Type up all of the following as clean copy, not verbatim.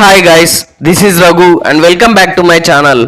Hi guys, this is Raghu and welcome back to my channel.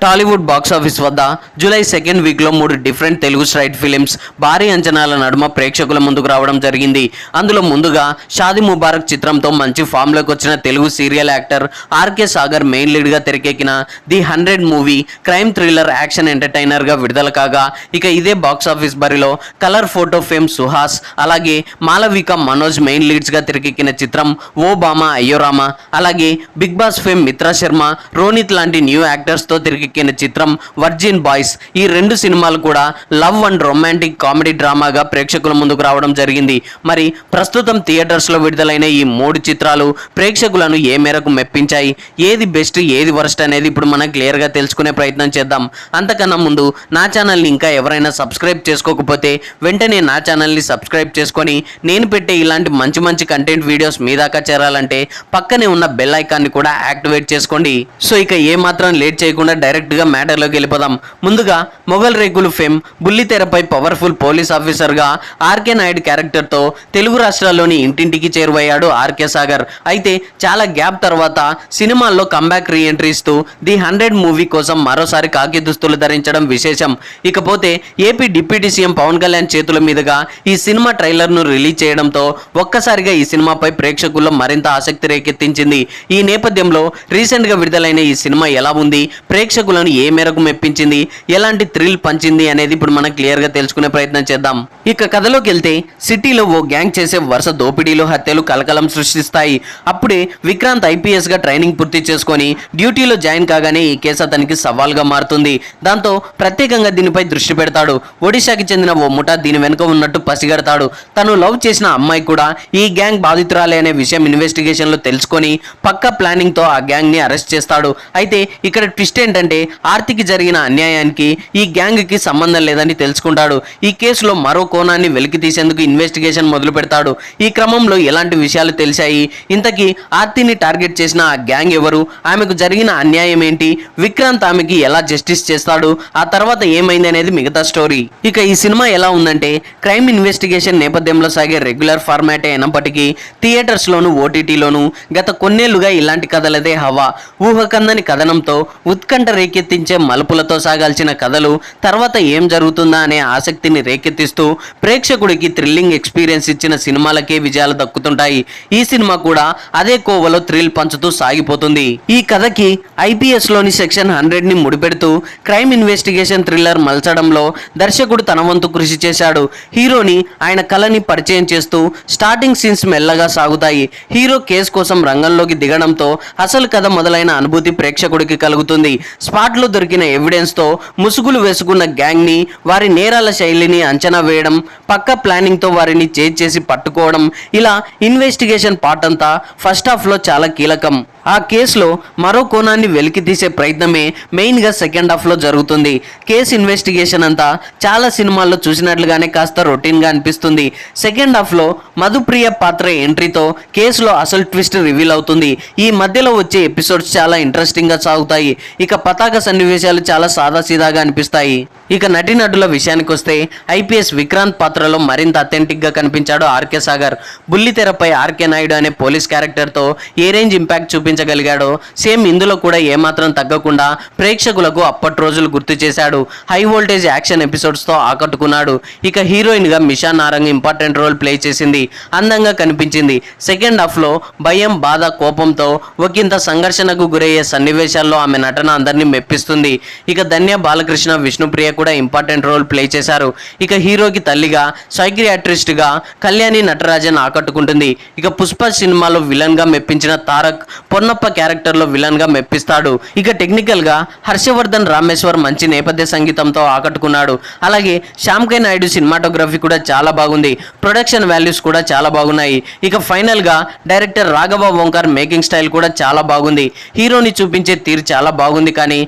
Tollywood box office వద్ద July 2nd వీక్లో 3 different Telugu straight films భారీ అంచనాల నడుమ ప్రేక్షకుల ముందుకు రావడం జరిగింది. అందులో ముందుగా షాదీ ముబారక్ చిత్రంతో మంచి ఫామ్లోకి వచ్చిన Telugu serial actor RK Sagar main లీడ్గా తెరకెక్కిన the 100 movie crime thriller action ఎంటర్టైనర్గా విడుదల కాగా, ఇక ఇదే బాక్స్ ఆఫీస్ బరిలో కలర్ ఫోటో ఫేమ్ సుహాస్, అలాగే మాలవిక మనోజ్ మెయిన్ లీడ్స్గా తెరకెక్కిన చిత్రం ఓ బామా అయ్యోరామా, అలాగే Bigg Boss fame Mitra Sharma, Ronith లాంటి న్యూ యాక్టర్స్తో తెరకెక్కిన చిత్రం వర్జిన్ బాయ్స్. ఈ 2 సినిమాలు కూడా లవ్ అండ్ రొమాంటిక్ కామెడీ డ్రామాగా ప్రేక్షకుల ముందుకు రావడం జరిగింది. మరి ప్రస్తుతం థియేటర్స్ లో విడుదలైన ఈ 3 చిత్రాలు ప్రేక్షకులను ఏ మేరకు మెప్పించాయి, ఏది బెస్ట్ ఏది వర్స్ట్ అనేది ఇప్పుడు మనం క్లియర్ గా తెలుసుకునే ప్రయత్నం చేద్దాం. అంతకన్నా ముందు నా ఛానల్ని ఇంకా ఎవరైనా సబ్స్క్రైబ్ చేసుకోకపోతే వెంటనే నా ఛానల్ని సబ్స్క్రైబ్ చేసుకొని నేను పెట్టే ఇలాంటి మంచి మంచి కంటెంట్ వీడియోస్ మీ దాకా చేరాలంటే పక్కనే ఉన్న బెల్ ఐకాన్ని కూడా యాక్టివేట్ చేసుకోండి. సో ఇక ఏ మాత్రం లేట్ చేయకుండా డైరెక్ట్ గా మ్యాటర్లోకి వెళ్ళిపోదాం. ముందుగా మొఘల్ రేకులు ఫేమ్ బుల్లితెరపై పవర్ఫుల్ పోలీస్ ఆఫీసర్ గా ఆర్కే నాయుడు క్యారెక్టర్ తో తెలుగు రాష్ట్రాల్లోని ఇంటింటికి చేరువయ్యాడు ఆర్కే సాగర్. అయితే చాలా గ్యాప్ తర్వాత సినిమాల్లో కంబ్యాక్ రీఎంట్రీ ఇస్తూ ది 100 మూవీ కోసం మరోసారి కాకి దుస్తులు ధరించడం విశేషం. ఇకపోతే AP deputy CM Pawan Kalyan చేతుల మీదుగా ఈ సినిమా ట్రైలర్ ను రిలీజ్ చేయడంతో ఒక్కసారిగా ఈ సినిమాపై ప్రేక్షకుల్లో మరింత ఆసక్తి రేకెత్తించింది. ఈ నేపథ్యంలో రీసెంట్ గా విడుదలైన ఈ సినిమా ఎలా ఉంది, ప్రేక్షకులను ఏ మేరకు మెప్పించింది, ఎలాంటి థ్రిల్ పంచింది అనేది ఇప్పుడు మనం క్లియర్ గా తెలుసుకునే ప్రయత్నం చేద్దాం. ఇక కథలోకి వెళ్తే సిటీలో ఓ గ్యాంగ్ చేసే వరుస దోపిడీలు, హత్యలు కలకలం సృష్టిస్తాయి. అప్పుడే విక్రాంత్ ఐపీఎస్ గా ట్రైనింగ్ పూర్తి చేసుకొని డ్యూటీలో జాయిన్ కాగానే ఈ కేసు అతనికి సవాల్గా మారుతుంది. దాంతో ప్రత్యేకంగా దీనిపై దృష్టి పెడతాడు. ఒడిశాకి చెందిన ఓ ముఠా దీని వెనుక ఉన్నట్టు పసిగడతాడు. తను లవ్ చేసిన అమ్మాయి కూడా ఈ గ్యాంగ్ బాధితురాలే అనే విషయం ఇన్వెస్టిగేషన్ లో తెలుసుకొని పక్కా ప్లానింగ్ తో ఆ గ్యాంగ్ ని అరెస్ట్ చేస్తాడు. అయితే ఇక్కడ ట్విస్ట్ ఏంటంటే ఆర్తికి జరిగిన అన్యాయానికి ఈ గ్యాంగ్ కి సంబంధం లేదని తెలుసుకుంటాడు. ఈ కేసులో మరో కోణాన్ని వెలికి తీసేందుకు ఇన్వెస్టిగేషన్ మొదలు పెడతాడు. ఈ క్రమంలో ఎలాంటి విషయాలు తెలిసాయి, ఇంతకీ ఆర్తిని టార్గెట్ చేసిన ఆ గ్యాంగ్ ఎవరు, ఆమెకు జరిగిన అన్యాయం ఏంటి, విక్రాంత్ ఆమెకి ఎలా జస్టిస్ చేస్తాడు, ఆ తర్వాత ఏమైంది అనేది మిగతా స్టోరీ. ఇక ఈ సినిమా ఎలా ఉందంటే క్రైమ్ ఇన్వెస్టిగేషన్ నేపథ్యంలో సాగే రెగ్యులర్ ఫార్మాటే అయినప్పటికీ థియేటర్స్ లోను ఓటీటీలోను గత కొన్నేళ్లుగా ఇలాంటి కథలదే హవా. ఊహకందని కథనంతో ఉత్కంఠ రేకెత్తించే మలుపులతో సాగాల్సిన కథలు తర్వాత ఏం జరుగుతుందా అనే ఆసక్తిని రేకెత్తిస్తూ ప్రేక్షకుడికి థ్రిల్లింగ్ ఎక్స్పీరియన్స్ ఇచ్చిన సినిమాలకే విజయాలు దక్కుతుంటాయి. ఈ సినిమా కూడా అదే కోవలో థ్రిల్ పంచుతూ సాగిపోతుంది. ఈ కథకి ఐపీఎస్ లోని సెక్షన్ 100 ని ముడిపెడుతూ క్రైమ్ ఇన్వెస్టిగేషన్ థ్రిల్లర్ మలచడంలో దర్శకుడు తన వంతు కృషి చేశాడు. హీరోని ఆయన కళని పరిచయం చేస్తూ స్టార్టింగ్ సీన్స్ మెల్లగా సాగుతాయి. హీరో కేసు కోసం రంగంలోకి దిగడంతో అసలు కథ మొదలైన అనుభూతి ప్రేక్షకుడికి కలుగుతుంది. స్పాట్ లో దొరికిన ఎవిడెన్స్ తో ముసుగులు వేసుకున్న గ్యాంగ్ ని, వారి నేరాల శైలిని అంచనా వేయడం, పక్క ప్లానింగ్ తో వారిని చేసి పట్టుకోవడం, ఇలా ఇన్వెస్టిగేషన్ పార్ట్ అంతా ఫస్ట్ హాఫ్ లో చాలా కీలకం. ఆ కేసులో మరో కోణాన్ని వెలికి తీసే ప్రయత్నమే మెయిన్ గా సెకండ్ హాఫ్ లో జరుగుతుంది. కేసు ఇన్వెస్టిగేషన్ అంతా చాలా సినిమాల్లో చూసినట్లుగానే కాస్త రొటీన్ గా అనిపిస్తుంది. సెకండ్ హాఫ్ లో మధుప్రియ పాత్ర ఎంట్రీతో కేసులో అసలు ట్విస్ట్ రివీల్ అవుతుంది. ఈ మధ్యలో వచ్చే ఎపిసోడ్స్ చాలా ఇంట్రెస్టింగ్ గా సాగుతాయి. ఇక పతాక సన్నివేశాలు చాలా సాదాసీదాగా అనిపిస్తాయి. ఇక నటీనటుల విషయానికి వస్తే ఐపీఎస్ విక్రాంత్ పాత్రలో మరింత అథెంటిక్ గా కనిపించాడు ఆర్కే సాగర్. బుల్లితెరపై ఆర్కే నాయుడు అనే పోలీస్ క్యారెక్టర్ తో ఏ రేంజ్ ఇంపాక్ట్ చూపించగలిగాడో సేమ్ ఇందులో కూడా ఏమాత్రం తగ్గకుండా ప్రేక్షకులకు అప్పటి రోజులు గుర్తు చేశాడు. హై వోల్టేజ్ యాక్షన్ ఎపిసోడ్స్ తో ఆకట్టుకున్నాడు. ఇక హీరోయిన్ గా Misha Narang important role play చేసింది. అందంగా కనిపించింది. సెకండ్ హాఫ్ లో భయం, బాధ, కోపంతో ఒకంత సంఘర్షణకు గురయ్యే సన్నివేశాల్లో ఆమె నటన అందరినీ మెప్పిస్తుంది. ఇక ధన్య బాలకృష్ణ, విష్ణుప్రియ కూడా ఇంపార్టెంట్ రోల్ ప్లే చేశారు. ఇక హీరోకి తల్లిగా, సైకియాట్రిస్ట్ గా కళ్యాణి నటరాజన్ ఆకట్టుకుంటుంది. ఇక పుష్ప సినిమాలో విలన్ గా మెప్పించిన తారక్ పొన్నప్ప క్యారెక్టర్ లో విలన్ గా మెప్పిస్తాడు. ఇక టెక్నికల్ గా హర్షవర్ధన్ రామేశ్వర్ మంచి నేపథ్య సంగీతంతో ఆకట్టుకున్నాడు. అలాగే శ్యామ్కే నాయుడు సినిమాటోగ్రఫీ కూడా చాలా బాగుంది. ప్రొడక్షన్ వాల్యూస్ కూడా చాలా బాగున్నాయి. ఇక ఫైనల్ గా director Raghava Omkar making style కూడా చాలా బాగుంది. హీరోని చూపించే తీరు చాలా బాగుంది, కానీ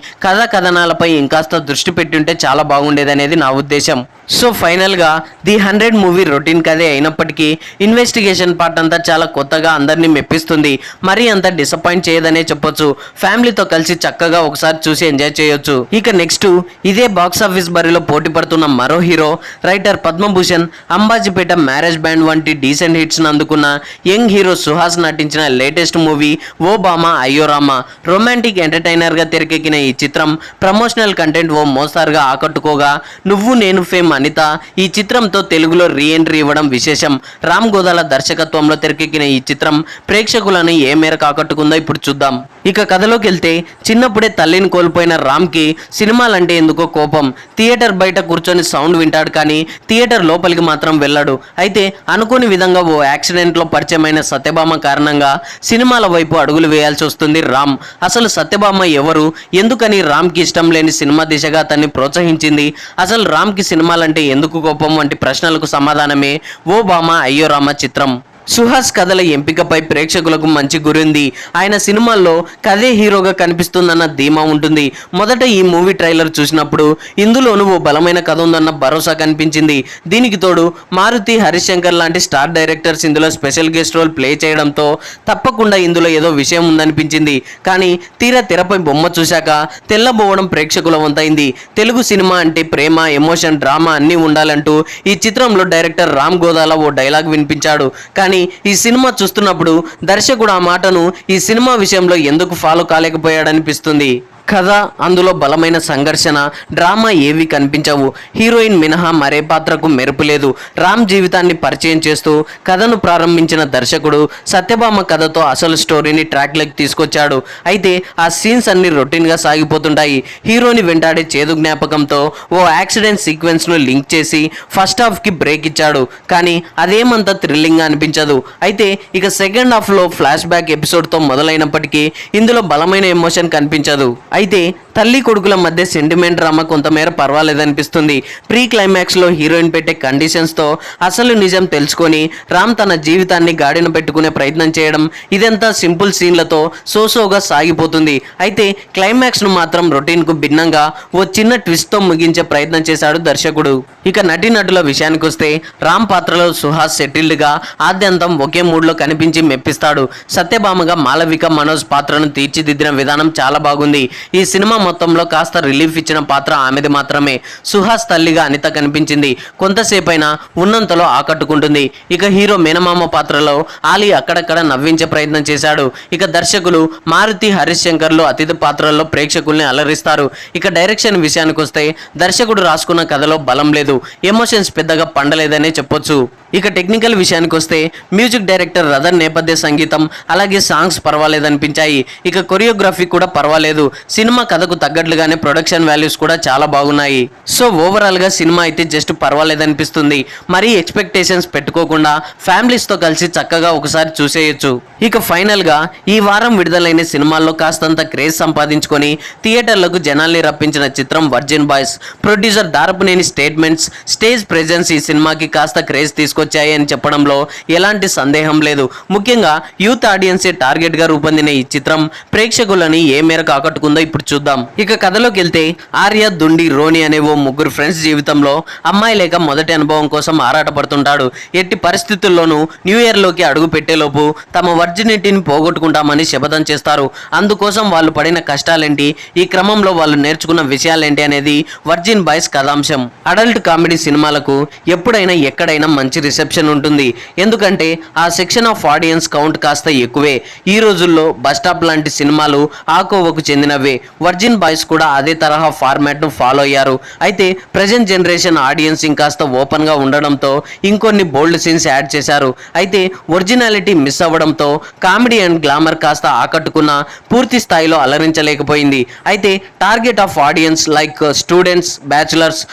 కథనాలపై ఇంకాస్త దృష్టి పెట్టుంటే చాలా బాగుండేదనేది నా ఉద్దేశం. సో ఫైనల్గా ది 100 మూవీ రొటీన్ కథే అయినప్పటికీ ఇన్వెస్టిగేషన్ పార్ట్ అంతా చాలా కొత్తగా అందరినీ మెప్పిస్తుంది. మరీ అంత డిసప్పాయింట్ చేయదనే చెప్పొచ్చు. ఫ్యామిలీతో కలిసి చక్కగా ఒకసారి చూసి ఎంజాయ్ చేయొచ్చు. ఇక నెక్స్ట్ ఇదే బాక్స్ ఆఫీస్ బరిలో పోటీ పడుతున్న మరో hero writer Padma Bhushan, Ambajipeta, marriage band వంటి డీసెంట్ హిట్స్ అందుకున్న యంగ్ హీరో సుహాస్ నటించిన లేటెస్ట్ మూవీ ఓ బామా అయ్యో రామా. రొమాంటిక్ ఎంటర్టైనర్ గా తెరకెక్కిన ఈ చిత్రం ప్రమోషనల్ కంటెంట్ ఓ మోస్తారుగా ఆకట్టుకోగా నువ్వు నేను ఫేమ్ అనిత ఈ చిత్రంతో తెలుగులో రీ ఎంట్రీ ఇవ్వడం విశేషం. రామ్ గోదాల దర్శకత్వంలో తెరకెక్కిన ఈ చిత్రం ప్రేక్షకులను ఏ మేరకు ఆకట్టుకుందో ఇప్పుడు చూద్దాం. ఇక కథలోకి వెళ్తే చిన్నప్పుడే తల్లిని కోల్పోయిన రామ్ కి సినిమాలంటే ఎందుకో కోపం. థియేటర్ బయట కూర్చొని సౌండ్ వింటాడు కానీ థియేటర్ లోపలికి మాత్రం వెళ్ళాడు. అయితే అనుకోని విధంగా ఓ యాక్సిడెంట్ లో పరిచయమైన సత్యభామ కారణంగా సినిమాల వైపు అడుగులు వేయాల్సి వస్తుంది రామ్. అసలు సత్యభామ ఎవరు, ఎందుకని రామ్ కి ఇష్టం లేని సినిమా దిశగా అతన్ని ప్రోత్సహించింది, అసలు రామ్ కి సినిమాలంటే ఎందుకు కోపం వంటి ప్రశ్నలకు సమాధానమే ఓ బామా అయ్యో రామ చిత్రం. సుహాస్ కథల ఎంపికపై ప్రేక్షకులకు మంచి గురింది. ఆయన సినిమాల్లో కథే హీరోగా కనిపిస్తుందన్న ధీమా ఉంటుంది. మొదట ఈ మూవీ ట్రైలర్ చూసినప్పుడు ఇందులోనూ ఓ బలమైన కథ ఉందన్న భరోసా కనిపించింది. దీనికి తోడు మారుతి, హరిశంకర్ లాంటి స్టార్ డైరెక్టర్స్ ఇందులో స్పెషల్ గెస్ట్ రోల్ ప్లే చేయడంతో తప్పకుండా ఇందులో ఏదో విషయం ఉందనిపించింది. కానీ తీరా తెరపై బొమ్మ చూశాక తెల్లబోవడం ప్రేక్షకుల వంతైంది. తెలుగు సినిమా అంటే ప్రేమ, ఎమోషన్, డ్రామా అన్నీ ఉండాలంటూ ఈ చిత్రంలో డైరెక్టర్ రామ్ గోదాల ఓ డైలాగ్ వినిపించాడు. కానీ ఈ సినిమా చూస్తున్నప్పుడు దర్శకుడు ఆ మాటను ఈ సినిమా విషయంలో ఎందుకు ఫాలో కాలేకపోయాడనిపిస్తుంది. కథ, అందులో బలమైన సంఘర్షణ, డ్రామా ఏవి కనిపించవు. హీరోయిన్ మినహా మరే పాత్రకు మెరుపు లేదు. రామ్ జీవితాన్ని పరిచయం చేస్తూ కథను ప్రారంభించిన దర్శకుడు సత్యభామ కథతో అసలు స్టోరీని ట్రాక్లోకి తీసుకొచ్చాడు. అయితే ఆ సీన్స్ అన్ని రొటీన్గా సాగిపోతుంటాయి. హీరోని వెంటాడే చేదు జ్ఞాపకంతో ఓ యాక్సిడెంట్ సీక్వెన్స్ను లింక్ చేసి ఫస్ట్ హాఫ్కి బ్రేక్ ఇచ్చాడు. కానీ అదేమంత థ్రిల్లింగ్గా అనిపించదు. అయితే ఇక సెకండ్ హాఫ్లో ఫ్లాష్ బ్యాక్ ఎపిసోడ్తో మొదలైనప్పటికీ ఇందులో బలమైన ఎమోషన్ కనిపించదు. అయితే తల్లి కొడుకుల మధ్య సెంటిమెంట్ డ్రామా కొంతమేర పర్వాలేదనిపిస్తుంది. ప్రీ క్లైమాక్స్లో హీరోయిన్ పెట్టే కండిషన్స్తో అసలు నిజం తెలుసుకొని రామ్ తన జీవితాన్ని గాడిన పెట్టుకునే ప్రయత్నం చేయడం, ఇదంతా సింపుల్ సీన్లతో సోసోగా సాగిపోతుంది. అయితే క్లైమాక్స్ను మాత్రం రొటీన్కు భిన్నంగా ఓ చిన్న ట్విస్ట్తో ముగించే ప్రయత్నం చేశాడు దర్శకుడు. ఇక నటీనటుల విషయానికి వస్తే రామ్ పాత్రలో సుహాస్ సెటిల్డ్గా ఆద్యంతం ఒకే మూడ్లో కనిపించి మెప్పిస్తాడు. సత్యభామగా మాలవిక మనోజ్ పాత్రను తీర్చిదిద్దిన విధానం చాలా బాగుంది. ఈ సినిమా మొత్తంలో కాస్త రిలీఫ్ ఇచ్చిన పాత్ర ఆమెది మాత్రమే. సుహాస్ తల్లిగా అనిత కనిపించింది. కొంతసేపైనా ఉన్నంతలో ఆకట్టుకుంటుంది. ఇక హీరో మేనమామ పాత్రలో ఆలీ అక్కడక్కడ నవ్వించే ప్రయత్నం చేశాడు. ఇక దర్శకులు మారుతి, హరిశంకర్లు అతిథి పాత్రల్లో ప్రేక్షకుల్ని అలరిస్తారు. ఇక డైరెక్షన్ విషయానికి వస్తే దర్శకుడు రాసుకున్న కథలో బలం లేదు, ఎమోషన్స్ పెద్దగా పండలేదనే చెప్పొచ్చు. ఇక టెక్నికల్ విషయానికి వస్తే మ్యూజిక్ డైరెక్టర్ రదన్ నేపథ్య సంగీతం అలాగే సాంగ్స్ పర్వాలేదనిపించాయి. ఇక కొరియోగ్రఫీ కూడా పర్వాలేదు. సినిమా కథకు తగ్గట్లుగానే ప్రొడక్షన్ వాల్యూస్ కూడా చాలా బాగున్నాయి. సో ఓవరాల్ గా సినిమా అయితే జస్ట్ పర్వాలేదనిపిస్తుంది. మరీ ఎక్స్పెక్టేషన్స్ పెట్టుకోకుండా ఫ్యామిలీస్తో కలిసి చక్కగా ఒకసారి చూసేయొచ్చు. ఇక ఫైనల్ గా ఈ వారం విడుదలైన సినిమాల్లో కాస్తంత క్రేజ్ సంపాదించుకొని థియేటర్లకు జనాల్ని రప్పించిన చిత్రం virgin boys. Producer Darapuneni statements, stage presence ఈ సినిమాకి కాస్త క్రేజ్ తీసుకొచ్చాయి అని చెప్పడంలో ఎలాంటి సందేహం లేదు. ముఖ్యంగా యూత్ ఆడియన్సే టార్గెట్ గా రూపొందిన ఈ చిత్రం ప్రేక్షకులని ఏ మేరకు ఆకట్టుకుందో ఇప్పుడు చూద్దాం. ఇక కథలోకి వెళ్తే ఆర్య, దుండి, రోని అనే ఓ ముగ్గురు ఫ్రెండ్స్ జీవితంలో అమ్మాయి లేక మొదటి అనుభవం కోసం ఆరాటపడుతుంటాడు. ఎట్టి పరిస్థితుల్లోనూ న్యూ ఇయర్ లోకి అడుగు పెట్టేలోపు తమ వర్జినిటీని పోగొట్టుకుంటామని శపథం చేస్తారు. అందుకోసం వాళ్ళు పడిన కష్టాలేంటి, ఈ క్రమంలో వాళ్ళు నేర్చుకున్న విషయాలేంటి అనేది వర్జిన్ బాయ్స్ కథాంశం. అడల్ట్ కామెడీ సినిమాలకు ఎప్పుడైనా ఎక్కడైనా మంచి రిసెప్షన్ ఉంటుంది. ఎందుకంటే ఆ సెక్షన్ ఆఫ్ ఆడియన్స్ కౌంట్ కాస్త ఎక్కువే. ఈ రోజుల్లో బస్టాప్ లాంటి సినిమాలు ఆ కోవకు చెందినవే. వర్జిన్ బాయ్స్ కూడా అదే తరహా ఫార్మాట్ ను ఫాలో అయ్యారు. అయితే ప్రజెంట్ జనరేషన్ ఆడియన్స్ ఇంకాస్త ఓపెన్ గా ఉండడంతో ఇంకొన్ని బోల్డ్ సీన్స్ యాడ్ చేశారు. అయితే ఒరిజినాలిటీ మిస్ అవ్వడంతో కామెడీ అండ్ గ్లామర్ కాస్త ఆకట్టుకున్న పూర్తి స్థాయిలో అలరించలేకపోయింది. అయితే target of audience like students, bachelors,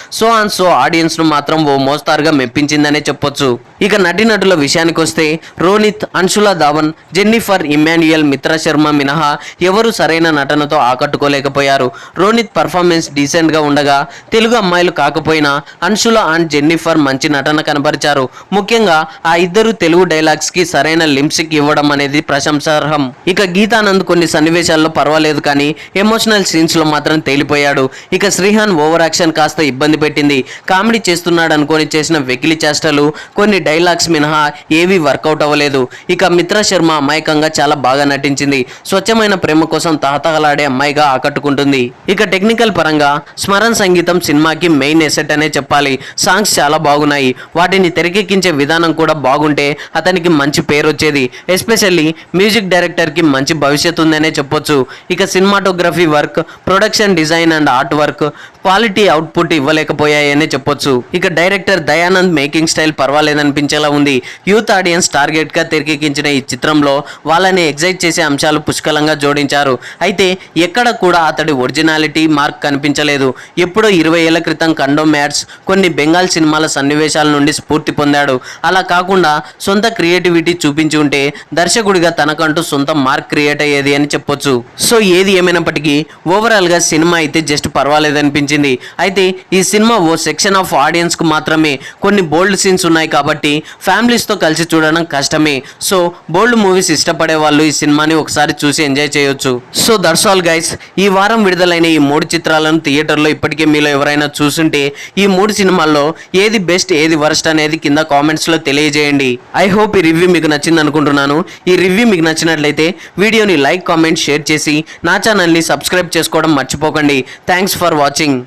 so audience ను మాత్రం ఓ మోస్తారుగా మెప్పించిందనే చెప్పొచ్చు. ఇక నటీనటుల విషయానికి వస్తే రోనిత్, అన్షులా ధావన్, జెన్నిఫర్ ఇమ్మాన్యుయల్, మిత్రా శర్మ మినహా ఎవరు సరైన నటనతో ఆకట్టు ఆకట్టుకోలేకపోయారు. రోనిత్ పర్ఫార్మెన్స్ డీసెంట్ గా ఉండగా తెలుగు అమ్మాయిలు కాకపోయినా అన్షుల అండ్ జెన్నిఫర్ మంచి నటన కనబరిచారు. ముఖ్యంగా ఆ ఇద్దరు తెలుగు డైలాగ్స్ కి సరైన లిమ్సిక్ ఇవ్వడం అనేది ప్రశంసార్హం. ఇక గీతానంద్ కొన్ని సన్నివేశాల్లో పర్వాలేదు కానీ ఎమోషనల్ సీన్స్ లో మాత్రం తేలిపోయాడు. ఇక శ్రీహాన్ ఓవర్ యాక్షన్ కాస్త ఇబ్బంది పెట్టింది. కామెడీ చేస్తున్నాడు అనుకొని చేసిన వెకిలి చేష్టలు, కొన్ని డైలాగ్స్ మినహా ఏవీ వర్కౌట్ అవ్వలేదు. ఇక మిత్రా శర్మ అమాయకంగా చాలా బాగా నటించింది. స్వచ్ఛమైన ప్రేమ కోసం తహతహలాడే అమ్మాయిగా ఆకట్టుకుంటుంది. ఇక టెక్నికల్ పరంగా స్మరణ్ సంగీతం సినిమాకి మెయిన్ ఎసెట్ అనే చెప్పాలి. సాంగ్స్ చాలా బాగున్నాయి. వాటిని తెరకెక్కించే విధానం కూడా బాగుంటే అతనికి మంచి పేరు వచ్చేది. ఎస్పెషల్లీ మ్యూజిక్ డైరెక్టర్ కి మంచి భవిష్యత్తు ఉందనే చెప్పొచ్చు. ఇక cinematography work, production design and art work quality output ఇవ్వలేకపోయాయనే చెప్పొచ్చు. ఇక డైరెక్టర్ దయానంద్ మేకింగ్ స్టైల్ పర్వాలేదనిపించేలా ఉంది. యూత్ ఆడియన్స్ టార్గెట్ గా తెరకెక్కించిన ఈ చిత్రంలో వాళ్ళని ఎగ్జైట్ చేసే అంశాలు పుష్కలంగా జోడించారు. అయితే ఎక్కడ కూడా అతడి ఒరిజినాలిటీ మార్క్ కనిపించలేదు. ఎప్పుడో 20 ఏళ్ల క్రితం కండోమ్ యాడ్స్, కొన్ని బెంగాల్ సినిమాల సన్నివేశాల నుండి స్ఫూర్తి పొందాడు. అలా కాకుండా సొంత క్రియేటివిటీ చూపించి ఉంటే దర్శకుడిగా తనకంటూ సొంత మార్క్ క్రియేట్ అయ్యేది అని చెప్పొచ్చు. సో ఏది ఏమైనప్పటికీ ఓవరాల్ గా సినిమా అయితే జస్ట్ పర్వాలేదనిపించింది. అయితే ఈ సినిమా ఓ సెక్షన్ ఆఫ్ ఆడియన్స్ కు మాత్రమే. కొన్ని బోల్డ్ సీన్స్ ఉన్నాయి కాబట్టి ఫ్యామిలీస్ తో కలిసి చూడడం కష్టమే. సో బోల్డ్ మూవీస్ ఇష్టపడే వాళ్ళు ఈ సినిమాని ఒకసారి చూసి ఎంజాయ్ చేయొచ్చు. So that's all guys. ఈ వారం విడుదలైన ఈ 3 చిత్రాలను థియేటర్లో ఇప్పటికే మీలో ఎవరైనా చూసుంటే ఈ 3 సినిమాల్లో ఏది బెస్ట్ ఏది వర్స్ట్ అనేది కింద కామెంట్స్ లో తెలియజేయండి. ఐ హోప్ ఈ రివ్యూ మీకు నచ్చింది అనుకుంటున్నాను. ఈ రివ్యూ మీకు నచ్చినట్లయితే వీడియోని లైక్, కామెంట్, షేర్ చేసి నా ఛానల్ని సబ్స్క్రైబ్ చేసుకోవడం మర్చిపోకండి. Thanks for watching.